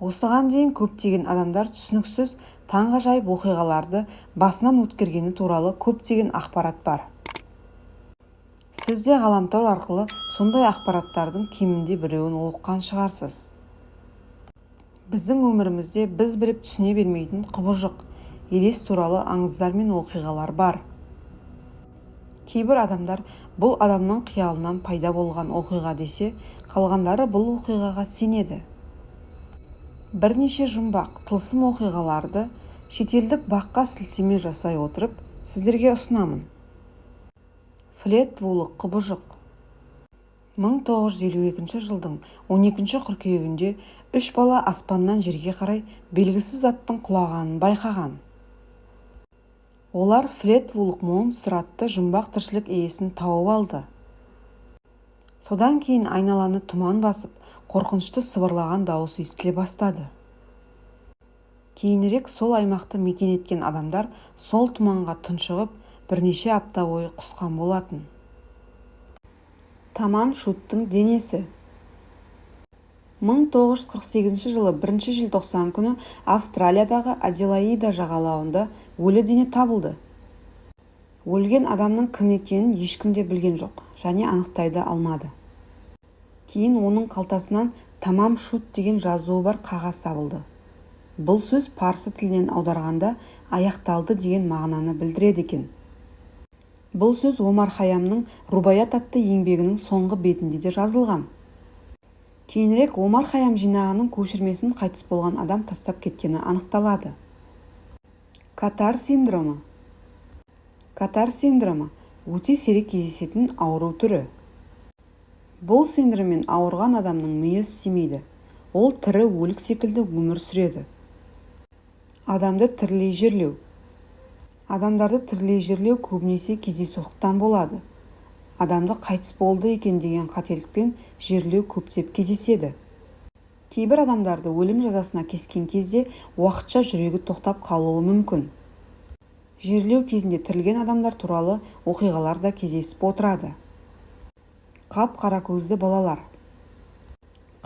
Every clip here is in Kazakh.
Осыған дейін көптеген адамдар түсініксіз таңғажайып оқиғаларды басынан өткергені туралы көптеген ақпарат бар. Сіз де ғаламтор арқылы сондай ақпараттардың кемінде біреуін оқыған шығарсыз. Біздің өмірімізде біз біліп түсіне бермейтін құбыжық, елес туралы аңыздар мен оқиғалар бар. Кейбір адамдар бұл адамның қиялынан пайда болған оқиға десе, қалғандары бұл оқиғаға сенеді. Бірнеше жұмбақ, тылсым оқиғаларды шетелдік баққа сілтеме жасай отырып, сіздерге ұсынамын. Флетвулық құбыжық. 1952 жылдың 12 қыркүйегінде 3 бала аспаннан жерге қарай белгісіз заттың құлағанын байқаған. Олар Флетвулық монстр атты жұмбақ тіршілік иесін тауып алды. Содан кейін айналаны тұман басып, қорқынышты сыбырлаған дауыс естіле бастады. Кейінірек сол аймақты мекен еткен адамдар сол тұманға тұншығып, бірнеше апта бойы құсқан болатын. Таман Шуттың денесі. 1948 жылы 1 желтоқсан күні Австралиядағы Аделаида жағалауында өлі дене табылды. Өлген адамның кім екенін ешкім де білген жоқ және анықтай да алмады. Кейін оның қалтасынан Тамам Шут деген жазуы бар қағаз табылды. Бұл сөз парсы тілінен аударғанда аяқталды деген мағынаны білдіреді екен. Бұл сөз Омар Хайямның Рубаят атты еңбегінің соңғы бетінде де жазылған. Кейінірек Омар Хайям жинағының көшірмесін қайтыс болған адам тастап кеткені анықталады. Катар синдромы. Катар синдромы өте сирек кездесетін ауру түрі. Бұл синдроммен ауырған адамның миы істемейді. Ол тірі өлік секілді өмір сүреді. Адамдарды тірілей жерлеу көбінесе кездейсоқтықтан болады. Адамды қайтыс болды екен деген қателікпен жерлеу көптеп кездеседі. Кейбір адамдарды өлім жазасына кескен кезде уақытша жүрегі тоқтап қалуы мүмкін. Жерлеу кезінде тірілген адамдар туралы оқиғалар да кездесіп отырады. Қап-қара көзді балалар.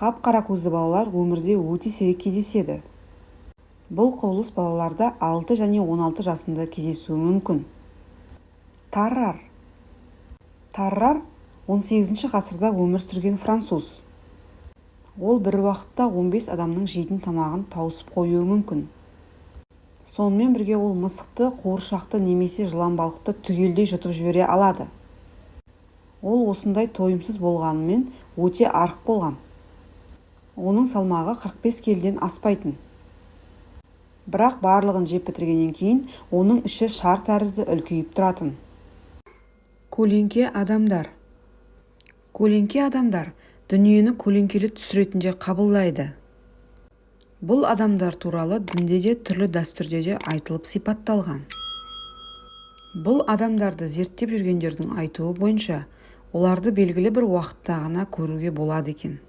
Қап-қара көзді балалар өмірде өте сирек кездеседі. Бұл құбылыс балаларда 6 және 16 жасында кездесуі мүмкін. Таррар. Таррар 18 ғасырда өмір сүрген француз. Ол бір уақытта 15 адамның жейтін тамағын тауысып қоюы мүмкін. Сонымен бірге ол мысықты, қуыршақты немесе жылан-балықты түгелдей жұтып жібере алады. Ол осындай тойымсыз болғанымен өте арық болған. Оның салмағы 45 келіден аспайтын. Бірақ барлығын жеп бітіргеннен кейін оның іші шар тәрізді үлкейіп тұратын. Көлеңке адамдар. Көлеңке адамдар дүниені көлеңкелі түс ретінде қабылдайды. Бұл адамдар туралы дінде де түрлі дәстүрде де айтылып сипатталған. Бұл адамдарды зерттеп жүргендердің айтуы бойынша, оларды белгілі бір уақытта ғана көруге болады екен.